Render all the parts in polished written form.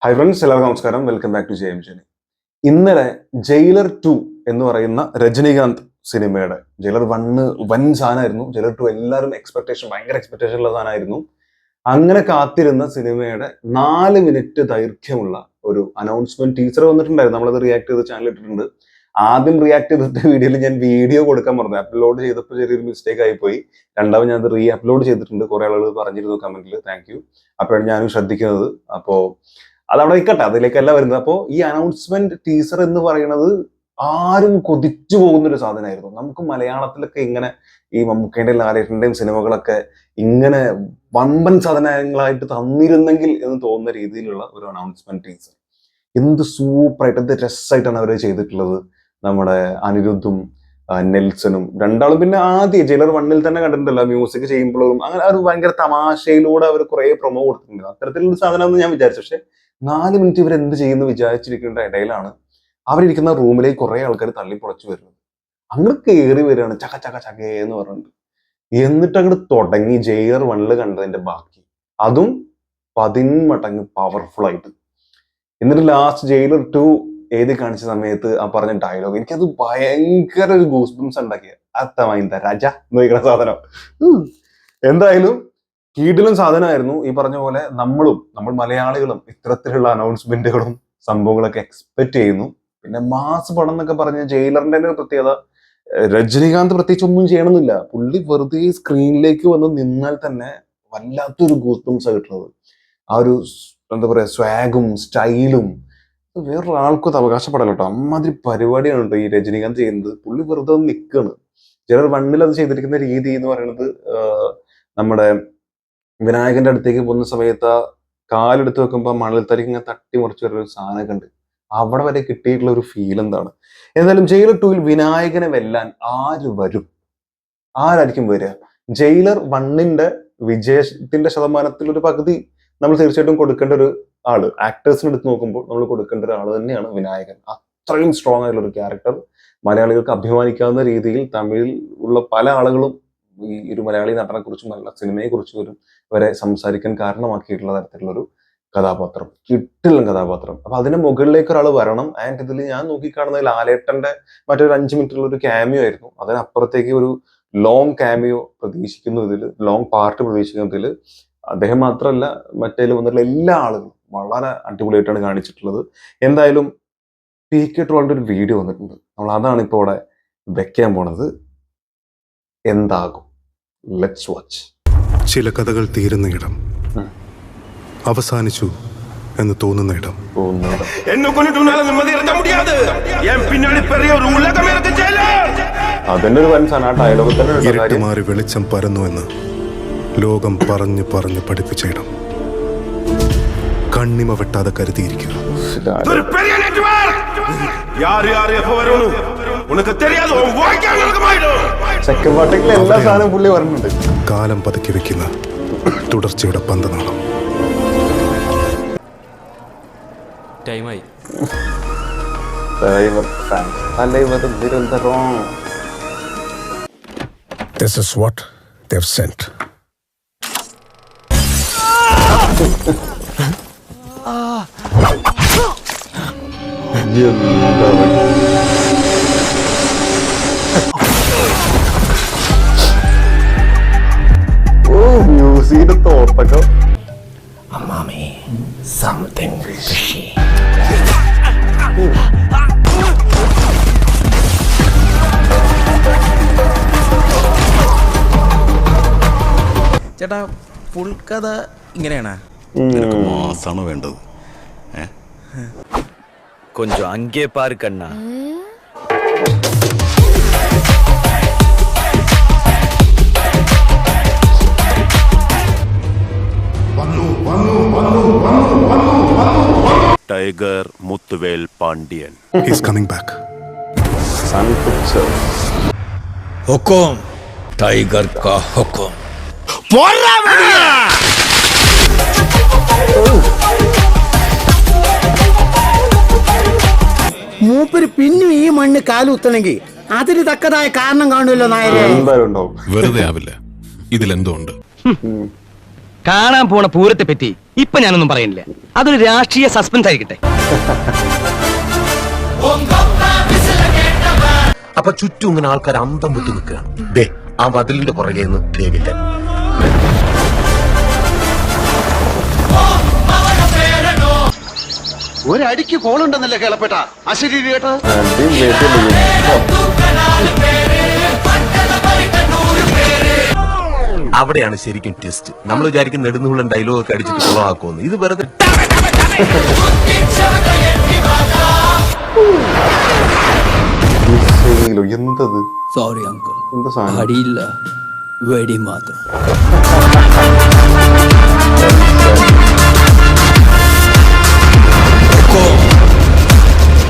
Hi friends, എല്ലാവർക്കും നമസ്കാരം. Welcome back to JM Journey. ഇന്നലെ ജയിലർ 2 എന്ന് പറയുന്ന രജനീകാന്ത് സിനിമയുടെ ജയിലർ 1 വൻ സാധനമായിരുന്നു. ജയിലർ 2 എല്ലാവരും ഭയങ്കര എക്സ്പെക്ടേഷൻ ഉള്ള സാധനമായിരുന്നു. അങ്ങനെ കാത്തിരുന്ന സിനിമയുടെ 4 മിനിറ്റ് ദൈർഘ്യമുള്ള ഒരു അനൗൺസ്മെന്റ് ടീച്ചർ വന്നിട്ടുണ്ടായിരുന്നു. നമ്മളത് റിയാക്ട് ചെയ്ത് ചാനൽ ഇട്ടിട്ടുണ്ട്. ആദ്യം റിയാക്ട് ചെയ്തിട്ട് വീഡിയോയിൽ ഞാൻ വീഡിയോ കൊടുക്കാൻ പറഞ്ഞു. അപ്ലോഡ് ചെയ്തപ്പോൾ ചെറിയൊരു മിസ്റ്റേക്ക് ആയിപ്പോയി. രണ്ടാമത് ഞാൻ അത് റീ അപ്ലോഡ് ചെയ്തിട്ടുണ്ട്. കുറെ ആളുകൾ പറഞ്ഞിരുന്നു കമന്റിൽ, താങ്ക് യു. അപ്പോഴാണ് ഞാനും ശ്രദ്ധിക്കുന്നത്. അപ്പോൾ അതവിടെ നിൽക്കട്ടെ, അതിലേക്കല്ല വരുന്നത്. അപ്പോൾ ഈ അനൗൺസ്മെന്റ് ടീസർ എന്ന് പറയുന്നത് ആരും കൊതിച്ചു പോകുന്ന ഒരു സാധനമായിരുന്നു. നമുക്ക് മലയാളത്തിലൊക്കെ ഇങ്ങനെ ഈ മമ്മൂക്കേന്റെയും ലാലേട്ടന്റെയും സിനിമകളൊക്കെ ഇങ്ങനെ വമ്പൻ സാധനങ്ങളായിട്ട് തന്നിരുന്നെങ്കിൽ എന്ന് തോന്നുന്ന രീതിയിലുള്ള ഒരു അനൗൺസ്മെന്റ് ടീസർ. എന്ത് സൂപ്പറായിട്ട്, എന്ത് രസമായിട്ടാണ് അവർ ചെയ്തിട്ടുള്ളത്. നമ്മുടെ അനിരുദ്ധും നെൽസണും രണ്ടാളും, പിന്നെ ആദ്യം ജയിലർ 1 തന്നെ കണ്ടിട്ടുണ്ടല്ലോ മ്യൂസിക് ചെയ്യുമ്പോഴും അങ്ങനെ ഒരു ഭയങ്കര തമാശയിലൂടെ അവർ കുറെ പ്രൊമോ കൊടുത്തിട്ടുണ്ട്. അത്തരത്തിലുള്ള സാധനമെന്ന് ഞാൻ വിചാരിച്ചു. പക്ഷെ 4 മിനിറ്റ് ഇവർ എന്ത് ചെയ്യുന്നു വിചാരിച്ചിരിക്കേണ്ട ഇടയിലാണ് അവരിരിക്കുന്ന റൂമിലേക്ക് കുറെ ആൾക്കാർ തള്ളിപ്പൊളച്ചു വരുന്നത്. അങ്ങോട്ട് കയറി വരികയാണ് ചക ചക ചകേ എന്ന് പറഞ്ഞിട്ട്. എന്നിട്ട് അങ്ങോട്ട് തുടങ്ങി ജയിലർ 1 കണ്ടതിന്റെ ബാക്കി, അതും 10 മടങ്ങ് പവർഫുൾ ആയിട്ട്. എന്നിട്ട് ലാസ്റ്റ് ജയിലർ 2 എഴുതി കാണിച്ച സമയത്ത് ആ പറഞ്ഞ ഡയലോഗ് എനിക്കത് ഭയങ്കര ഒരു ഗൂസ്ബംസ് ഉണ്ടാക്കിയ അത്തമൈന്ത രാജ എന്ന് ചോദിക്കുന്ന സാധനം. എന്തായാലും കീടിലും സാധനമായിരുന്നു. ഈ പറഞ്ഞ പോലെ നമ്മൾ മലയാളികളും ഇത്തരത്തിലുള്ള അനൗൺസ്മെന്റുകളും സംഭവങ്ങളൊക്കെ എക്സ്പെക്ട് ചെയ്യുന്നു. പിന്നെ മാസ് പടം എന്നൊക്കെ പറഞ്ഞ ജയിലറിന്റെ ഒരു പ്രത്യേകത, രജനീകാന്ത് പ്രത്യേകിച്ച് ഒന്നും ചെയ്യണമെന്നില്ല. പുള്ളി വെറുതെ സ്ക്രീനിലേക്ക് വന്ന് നിന്നാൽ തന്നെ വല്ലാത്തൊരു ഗൂസ്ബംസ് കിട്ടുന്നത്. ആ ഒരു എന്താ പറയാ, സ്വാഗും സ്റ്റൈലും വേറൊരാൾക്കും അത് അവകാശപ്പെടല കേട്ടോ. അമ്മാതിരി പരിപാടിയാണ് കേട്ടോ ഈ രജനീകാന്ത് ചെയ്യുന്നത്. പുള്ളി വെറുതെ നിൽക്കുകയാണ്. ജയിലർ 1 അത് ചെയ്തിരിക്കുന്ന രീതി എന്ന് പറയുന്നത്, നമ്മുടെ വിനായകന്റെ അടുത്തേക്ക് പോകുന്ന സമയത്ത് ആ കാലെടുത്ത് വെക്കുമ്പോൾ മണൽത്തരിക്ക് ഇങ്ങനെ തട്ടി മുറിച്ച് വരുന്ന ഒരു സാധനമൊക്കെ ഉണ്ട്. അവിടെ വരെ കിട്ടിയിട്ടുള്ള ഒരു ഫീൽ എന്താണ്. എന്തായാലും ജയിലർ 2 വിനായകനെ വെല്ലാൻ ആര് വരും, ആരായിരിക്കും വരിക? ജയിലർ 1 വിജയത്തിന്റെ ശതമാനത്തിൽ ഒരു പകുതി നമ്മൾ തീർച്ചയായിട്ടും കൊടുക്കേണ്ട ഒരു ആള്, ആക്ടേഴ്സിന് എടുത്ത് നോക്കുമ്പോൾ നമ്മൾ കൊടുക്കേണ്ട ഒരു ആള് തന്നെയാണ് വിനായകൻ. അത്രയും സ്ട്രോങ് ആയിട്ടുള്ള ഒരു ക്യാരക്ടർ, മലയാളികൾക്ക് അഭിമാനിക്കാവുന്ന രീതിയിൽ തമിഴിൽ ഉള്ള പല ആളുകളും ഈ ഒരു മലയാളി നടനെ കുറിച്ചും നല്ല സിനിമയെ കുറിച്ചും വരെ സംസാരിക്കാൻ കാരണമാക്കിയിട്ടുള്ള തരത്തിലുള്ള ഒരു കഥാപാത്രം, കിട്ടില്ല കഥാപാത്രം. അപ്പൊ അതിന് മുകളിലേക്ക് ഒരാൾ വരണം. ആൻഡ് ഇതിൽ ഞാൻ നോക്കിക്കാണുന്ന ലാലേട്ടന്റെ മറ്റൊരു 5 മിനിറ്റുള്ള ഒരു ക്യാമിയോ ആയിരുന്നു. അതിനപ്പുറത്തേക്ക് ഒരു ലോങ് ക്യാമിയോ പ്രതീക്ഷിക്കുന്നു, ഇതിൽ ലോങ് പാർട്ട് പ്രതീക്ഷിക്കുന്നതിൽ. അദ്ദേഹം മാത്രമല്ല, മറ്റേ വന്നിട്ടുള്ള എല്ലാ ആളുകളും വളരെ അടിപൊളിയായിട്ടാണ് കാണിച്ചിട്ടുള്ളത്. എന്തായാലും PK ട്രോളിന്റെ ഒരു വീഡിയോ വന്നിട്ടുണ്ട്. നമ്മൾ അതാണ് ഇപ്പോൾ ഇവിടെ വെക്കാൻ പോണത്. എന്താകും? Let's watch. ചില കഥകൾ തീരുന്ന ഇടം, അവസാനിച്ചു എന്ന് തോന്നുന്ന ഇടം. അതിന്റെ ഒരു വൻ സനാ ഡയലോഗ് തന്നെ. ഇരുട്ട് മാറി വെളിച്ചം പരന്നുവെന്ന് ലോകം പറഞ്ഞു പറഞ്ഞു പഠിപ്പിച്ച ഇടം. കണ്ണിമ വെട്ടാതെ കരുതിയിരിക്കുക. എല്ലാ സാധനവും പുള്ളി പറഞ്ഞിട്ടുണ്ട്. കാലം പതുക്കി വെക്കുന്ന തുടർച്ചയുടെ പന്തനാളം. ടൈമായി. This is what they've sent. മ്യൂസിക്കിന്റെ തോട്ടൊക്കെ. Mommy, something fishy. ചേട്ടാ, ഫുൾ കഥ ഇങ്ങനെയാണ്. മാസാണ് വേണ്ടത്. കൊഞ്ചം അങ്കേ പാര് കണ്ണ. Tiger Muthuvel Pandian. He's coming back. Sun Pictures. हुकुम, टाइगर का हुकुम. മൂപ്പര് പിന്നും ഈ മണ്ണ് കാലുത്തണമെങ്കിൽ അതിന് തക്കതായ കാരണം കാണുമല്ലോ നായരെ. എന്തായാലും ഉണ്ടാവും. വെറുതെ ആവില്ല, ഇതിലെന്തോ ഉണ്ട്. കാണാൻ പോണ പൂരത്തെ പറ്റി ഇപ്പൊ ഞാനൊന്നും പറയുന്നില്ല. അതൊരു രാഷ്ട്രീയ സസ്പെൻസ് ആയിരിക്കട്ടെ. അപ്പൊ ചുറ്റും ഇങ്ങനെ ആൾക്കാർ അന്തം വിട്ടു നിൽക്കുകയാണ്. ദേ ആ മതിലിന്റെ പുറകെ നിന്ന് ദേവില്ല. ഒരടിക്ക് കോളുണ്ടെന്നല്ലേ കേളപ്പെട്ട അശരീരി കേട്ടോ. അവിടെയാണ് ശരിക്കും ട്വിസ്റ്റ്. നമ്മൾ വിചാരിക്കും നെടുന്നുള്ളൻ ഡയലോഗ് ഒക്കെ അടിച്ചിട്ട് കുളമാക്കുമെന്ന്. ഇത് വെറുതെ എന്തത് സോറി അങ്കിൾ, എന്താ സാധനം? അടിയില്ല, വെടി മാത്രം.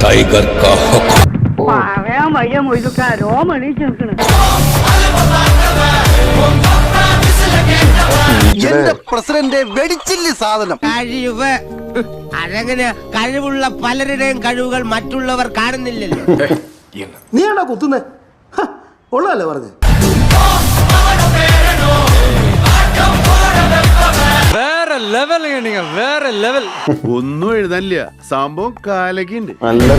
ടൈഗർ കാ ഹുക്കം. പറയാൻ വയ്യ മൊയ്തുക്കാരോ മണീച്ച് നിൽക്കണ. എന്റെ പ്രസിഡന്റ് വെടിച്ചില്ല സാധനം. കഴിവ് അതങ്ങനെ കഴിവുള്ള പലരുടെയും കഴിവുകൾ മറ്റുള്ളവർ കാണുന്നില്ലല്ലോ. നീയാണോ കുത്തുന്നേ? ഉള്ളതല്ലേ പറഞ്ഞേ. വേറെ ലെവൽ, വേറെ ലെവൽ. ഒന്നും എഴുതാനില്ല, സംഭവം കാലക്കുണ്ട്. നല്ല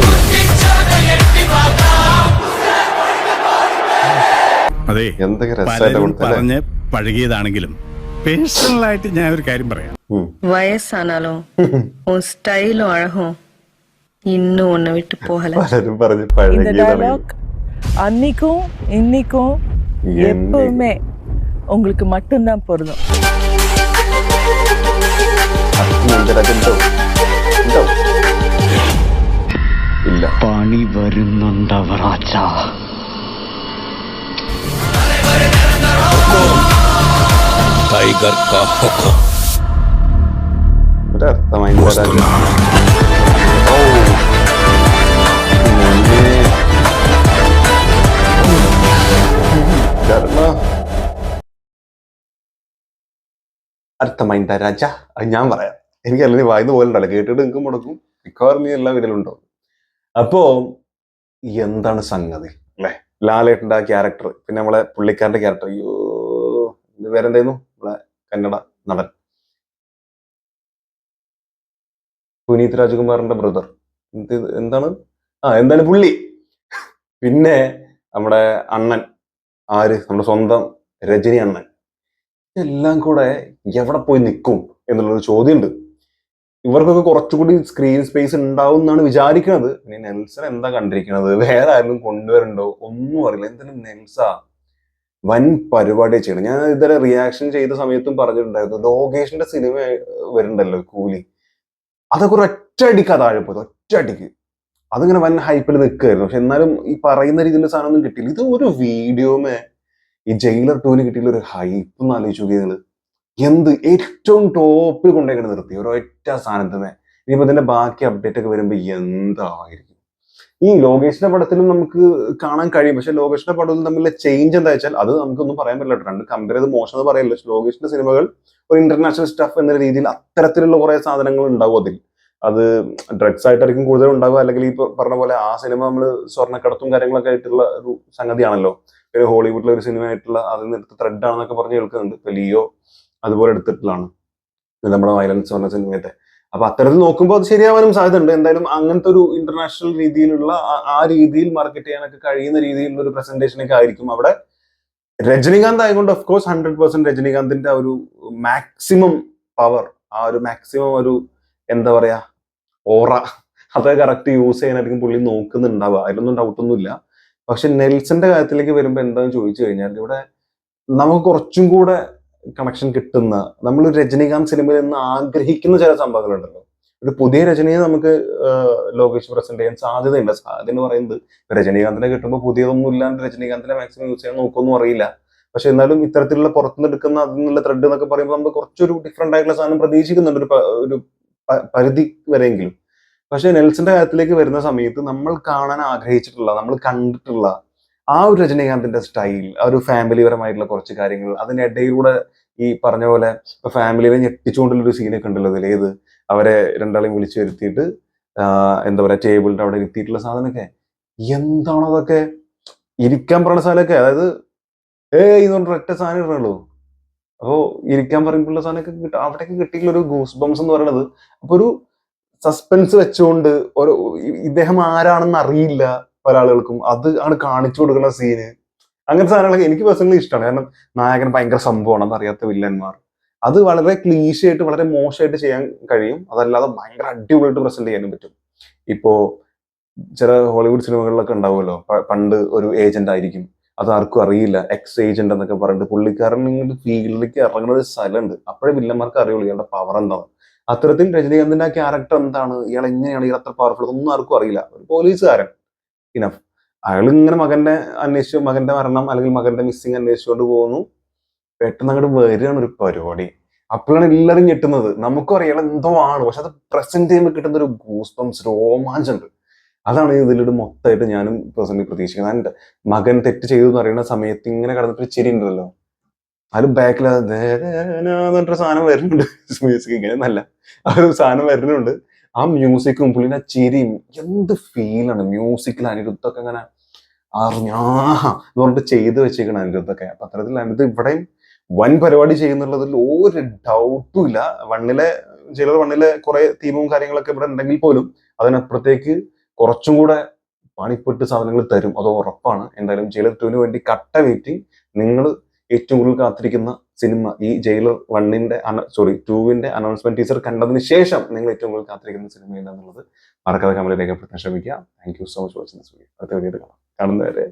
അതെ, എന്തൊക്കെ രസമായിട്ട് പലരും കൊടുത്തല്ലേ? പറഞ്ഞ് പഴകിയതാണെങ്കിലും പേഴ്സണലായിട്ട് ഞാൻ ഒരു കാര്യം പറയാം. വയസ്സാനാലും ഉൻ സ്റ്റൈലും അഴകും இன்னும் உன்னை விட்டு போகல. പലരും പറഞ്ഞ് പഴകിയതാണ്. அன்னைக்கும் இன்னைக்கும் எப்பவுமே உங்களுக்கு மட்டும்தான் பொருந்தும். ഇല്ല, പണി വരുന്നുണ്ടവറാച്ചാ. ടൈഗർ കാ ഹുക്കം. ഒരർത്ഥമായി അർത്ഥമൈന്ദ രാജ. അത് ഞാൻ പറയാം, എനിക്ക് അല്ലെങ്കിൽ വായിന്ന് പോലെ ഉണ്ടല്ലോ, കേട്ടിട്ട് നിങ്ങൾക്ക് മുടക്കും. മിക്കവാറും എല്ലാ വീട്ടിലും ഉണ്ടാവും. അപ്പോ എന്താണ് സംഗതി അല്ലെ? ലാലേട്ടന്റെ ആ ക്യാരക്ടർ, പിന്നെ നമ്മളെ പുള്ളിക്കാരന്റെ ക്യാരക്ടർ, അയ്യോ വേറെന്തായിരുന്നു, നമ്മളെ കന്നഡ നടൻ പുനീത് രാജ്കുമാറിന്റെ ബ്രദർ, എന്താണ് എന്താണ് പുള്ളി, പിന്നെ നമ്മുടെ അണ്ണൻ ആര്, നമ്മുടെ സ്വന്തം രജനി അണ്ണൻ, എല്ലാം കൂടെ എവിടെ പോയി നിൽക്കും എന്നുള്ളൊരു ചോദ്യമുണ്ട്. ഇവർക്കൊക്കെ കുറച്ചുകൂടി സ്ക്രീൻ സ്പേസ് ഉണ്ടാവും എന്നാണ് വിചാരിക്കുന്നത്. ഇനി നെൽസൺ എന്താ കണ്ടിരിക്കുന്നത്, വേറെ ആരെങ്കിലും കൊണ്ടുവരണ്ടോ ഒന്നും അറിയില്ല. എന്തായാലും നെൽസ വൻ പരിപാടി ചെയ്യണം. ഞാൻ ഇതുവരെ റിയാക്ഷൻ ചെയ്ത സമയത്തും പറഞ്ഞിട്ടുണ്ടായിരുന്നു, ലോകേഷിന്റെ സിനിമ വരുന്നുണ്ടല്ലോ കൂലി, അതൊക്കെ ഒരു ഒറ്റയടിക്ക് താഴെ പോയത്, ഒറ്റയടിക്ക് അതിങ്ങനെ വൻ ഹൈപ്പിൽ നിൽക്കുകയായിരുന്നു. പക്ഷെ എന്നാലും ഈ പറയുന്ന രീതിയിൽ സാധനമൊന്നും കിട്ടിയില്ല. ഇത് ഒരു വീഡിയോമേ ഈ ജയിലർ 2 കിട്ടിയുള്ള ഒരു ഹൈപ്പ് എന്ന് ആലോചിച്ച് നോക്കിയത്, എന്ത് ഏറ്റവും ടോപ്പിൽ കൊണ്ടേക്കണ നിർത്തി ഒരൊറ്റ സാധനത്തിനെ. ഇനിയിപ്പോ ഇതിന്റെ ബാക്കി അപ്ഡേറ്റ് ഒക്കെ വരുമ്പോ എന്തായിരിക്കും. ഈ ലോകേഷിന്റെ പടത്തിലും നമുക്ക് കാണാൻ കഴിയും, പക്ഷെ ലോകേഷിന്റെ പടവും തമ്മിലെ ചേഞ്ച് എന്താ വെച്ചാൽ അത് നമുക്കൊന്നും പറയാൻ പറ്റില്ല. രണ്ട് കമ്പയർ ചെയ്ത് മോശം എന്ന് പറയല്ലോ. ലോകേഷിന്റെ സിനിമകൾ ഒരു ഇന്റർനാഷണൽ സ്റ്റഫ് എന്ന രീതിയിൽ അത്തരത്തിലുള്ള കുറെ സാധനങ്ങൾ ഉണ്ടാവും അതിൽ. അത് ഡ്രഗ്സ് ആയിട്ടായിരിക്കും കൂടുതൽ ഉണ്ടാവുക, അല്ലെങ്കിൽ ഈ പറഞ്ഞ പോലെ ആ സിനിമ നമ്മൾ സ്വർണ്ണക്കടത്തും കാര്യങ്ങളൊക്കെ ആയിട്ടുള്ള ഒരു സംഗതിയാണല്ലോ. പിന്നെ ഹോളിവുഡിലെ ഒരു സിനിമ ആയിട്ടുള്ള അതിൽ നിന്ന് എടുത്ത ത്രെഡ് ആണെന്നൊക്കെ പറഞ്ഞ് കേൾക്കുന്നുണ്ട്. ഇപ്പൊ ലിയോ അതുപോലെ എടുത്തിട്ടുള്ളതാണ് നമ്മുടെ വയലൻസ് പറഞ്ഞ സിനിമയുടെ. അപ്പൊ അത്തരത്തിൽ നോക്കുമ്പോൾ അത് ശരിയാവാനും സാധ്യത ഉണ്ട്. എന്തായാലും അങ്ങനത്തെ ഒരു ഇന്റർനാഷണൽ രീതിയിലുള്ള ആ രീതിയിൽ മാർക്കറ്റ് ചെയ്യാനൊക്കെ കഴിയുന്ന രീതിയിലുള്ള ഒരു പ്രസന്റേഷനൊക്കെ ആയിരിക്കും അവിടെ. രജനീകാന്ത് ആയതുകൊണ്ട് ഓഫ് കോഴ്സ് 100% രജനീകാന്തിന്റെ ആ ഒരു മാക്സിമം പവർ, ആ ഒരു മാക്സിമം ഒരു എന്താ പറയാ ഓറ, അത് കറക്റ്റ് യൂസ് ചെയ്യാനായിരിക്കും പുള്ളി നോക്കുന്നുണ്ടാവുക, അതിലൊന്നും ഡൗട്ടൊന്നുമില്ല. പക്ഷെ നെൽസന്റെ കാര്യത്തിലേക്ക് വരുമ്പോൾ എന്താന്ന് ചോദിച്ചു കഴിഞ്ഞാൽ, ഇവിടെ നമുക്ക് കുറച്ചും കൂടെ കണക്ഷൻ കിട്ടുന്ന, നമ്മൾ രജനീകാന്ത് സിനിമയിൽ നിന്ന് ആഗ്രഹിക്കുന്ന ചില സംഭവങ്ങളുണ്ടല്ലോ. ഒരു പുതിയ രജനിയെ നമുക്ക് ലോകേഷ് പ്രസന്റ് ചെയ്യാൻ സാധ്യതയില്ല. സാധ്യത എന്ന് പറയുന്നത് രജനീകാന്തിനെ കിട്ടുമ്പോൾ പുതിയതൊന്നും ഇല്ലാണ്ട് രജനീകാന്തിനെ മാക്സിമം യൂസ് ചെയ്യാൻ നോക്കുമെന്നും അറിയില്ല. പക്ഷെ എന്നാലും ഇത്തരത്തിലുള്ള പുറത്തുനിന്ന് എടുക്കുന്ന അതിൽ നിന്നുള്ള ത്രെഡ് എന്നൊക്കെ പറയുമ്പോൾ നമുക്ക് കുറച്ചൊരു ഡിഫറെന്റ് ആയിട്ടുള്ള സാധനം പ്രതീക്ഷിക്കുന്നുണ്ട്, ഒരു പരിധി വരെയെങ്കിലും. പക്ഷെ നെൽസന്റെ കാര്യത്തിലേക്ക് വരുന്ന സമയത്ത് നമ്മൾ കാണാൻ ആഗ്രഹിച്ചിട്ടുള്ള, നമ്മൾ കണ്ടിട്ടുള്ള ആ ഒരു രജനീകാന്തിന്റെ സ്റ്റൈൽ, ആ ഒരു ഫാമിലിപരമായിട്ടുള്ള കുറച്ച് കാര്യങ്ങൾ, അതിനിടയിലൂടെ ഈ പറഞ്ഞ പോലെ ഇപ്പൊ ഫാമിലിയെ ഞെട്ടിച്ചുകൊണ്ടുള്ള ഒരു സീനൊക്കെ ഉണ്ടല്ലോ അതിൽ. ഏത് അവരെ രണ്ടാളെയും വിളിച്ചു വരുത്തിയിട്ട് എന്താ പറയാ ടേബിളിന്റെ അവിടെ ഇരുത്തിയിട്ടുള്ള സാധനമൊക്കെ, എന്താണോ അതൊക്കെ, ഇരിക്കാൻ പറഞ്ഞ സ്ഥലമൊക്കെ, അതായത് എന്ന് പറഞ്ഞ ഒറ്റ സാധനം ഇടണല്ലോ, അപ്പോൾ ഇരിക്കാൻ പറയുമ്പോഴുള്ള സാധനമൊക്കെ കിട്ടും. അവിടെയൊക്കെ കിട്ടിയിട്ടുള്ള ഒരു ഗൂസ് ബംസ് എന്ന് പറയുന്നത് അപ്പൊ ഒരു സസ്പെൻസ് വെച്ചുകൊണ്ട് ഒരു ഇദ്ദേഹം ആരാണെന്ന് അറിയില്ല പല ആളുകൾക്കും, അത് ആണ് കാണിച്ചു കൊടുക്കുന്ന സീന്. അങ്ങനത്തെ സാധനങ്ങളൊക്കെ എനിക്ക് പേഴ്സണലി ഇഷ്ടമാണ്. കാരണം നായകൻ ഭയങ്കര സംഭവമാണ്, അതറിയാത്ത വില്ലന്മാർ, അത് വളരെ ക്ലീശയായിട്ട് വളരെ മോശമായിട്ട് ചെയ്യാൻ കഴിയും. അതല്ലാതെ ഭയങ്കര അടിപൊളിയായിട്ട് പ്രസന്റ് ചെയ്യാനും പറ്റും. ഇപ്പോ ചില ഹോളിവുഡ് സിനിമകളിലൊക്കെ ഉണ്ടാവുമല്ലോ, പണ്ട് ഒരു ഏജന്റ് ആയിരിക്കും, അത് ആർക്കും അറിയില്ല, എക്സ് ഏജന്റ് എന്നൊക്കെ പറഞ്ഞിട്ട് പുള്ളിക്കാരൻ ഇങ്ങോട്ട് ഫീൽഡിലേക്ക് ഇറങ്ങുന്ന ഒരു സ്ഥലമുണ്ട്. അപ്പോഴേ വില്ലന്മാർക്ക് അറിയുള്ളൂ ഇയാളുടെ പവർ എന്താണ്. അത്തരത്തിൽ രജനീകാന്തിന്റെ ആ ക്യാരക്ടർ എന്താണ്, ഇയാൾ എങ്ങനെയാണ്, ഇയാൾ അത്ര പവർഫുൾ, ഒന്നും ആർക്കും അറിയില്ല. ഒരു പോലീസുകാരൻ ഇനഫ്. അയാൾ ഇങ്ങനെ മകന്റെ മരണം അല്ലെങ്കിൽ മകന്റെ മിസ്സിങ് അന്വേഷിച്ചുകൊണ്ട് പോകുന്നു. പെട്ടെന്ന് അങ്ങോട്ട് വരികയാണ് ഒരു പരിപാടി. അപ്പോഴാണ് എല്ലാവരും ഞെട്ടുന്നത്. നമുക്കും അറിയാം എന്തോ ആണ്, പക്ഷെ അത് പ്രസന്റ് ചെയ്യുമ്പോൾ കിട്ടുന്ന ഒരു ഗൂസ് ബംസ്, രോമാഞ്ചുണ്ട്. അതാണ് ഇതിലൂടെ മൊത്തമായിട്ട് ഞാനും പേഴ്സണലി പ്രതീക്ഷിക്കുന്നത്. എന്റെ മകൻ തെറ്റ് ചെയ്തു എന്ന് പറയുന്ന സമയത്ത് ഇങ്ങനെ കടന്നിട്ട് ചിരി ഉണ്ടല്ലോ, അതിൽ ബാക്കിൽ പറഞ്ഞിട്ട് സാധനം വരുന്നുണ്ട്. മ്യൂസിക് ഇങ്ങനെ നല്ല ആ ഒരു സാധനം വരുന്നുണ്ട്. ആ മ്യൂസിക്കും പുള്ളിന്റെ ചിരിയും എന്ത് ഫീലാണ് മ്യൂസിക്കിൽ. അനിരുദ്ധൊക്കെ ഇങ്ങനെ എന്ന് പറഞ്ഞിട്ട് ചെയ്ത് വെച്ചേക്കണം അനിരുദ്ധൊക്കെ. അപ്പൊ അത്തരത്തിൽ അനിരുദ്ധ ഇവിടെയും വൻ പരിപാടി ചെയ്യുന്നുള്ളതിൽ ഒരു ഡൗട്ടും ഇല്ല. വണ്ണിലെ കുറെ തീമും കാര്യങ്ങളൊക്കെ ഇവിടെ ഉണ്ടെങ്കിൽ പോലും അതിനപ്പുറത്തേക്ക് കുറച്ചും കൂടെ പണിപ്പെട്ട് സാധനങ്ങൾ തരും, അത് ഉറപ്പാണ്. എന്തായാലും ജയിലർ 2 വേണ്ടി കട്ട വെയിറ്റിംഗ്. നിങ്ങൾ ഏറ്റവും കൂടുതൽ കാത്തിരിക്കുന്ന സിനിമ ഈ ജയിലർ 2 അനൗൺസ്മെന്റ് ടീസർ കണ്ടതിന് ശേഷം നിങ്ങൾ ഏറ്റവും കൂടുതൽ കാത്തിരിക്കുന്ന സിനിമ എന്താണെന്നുള്ളത് മറക്കാതെ കമന്റ് രേഖപ്പെടുത്താൻ ശ്രമിക്കുക. Thank you so much watching this video. അടുത്ത വീഡിയോ കാണുന്നവരെ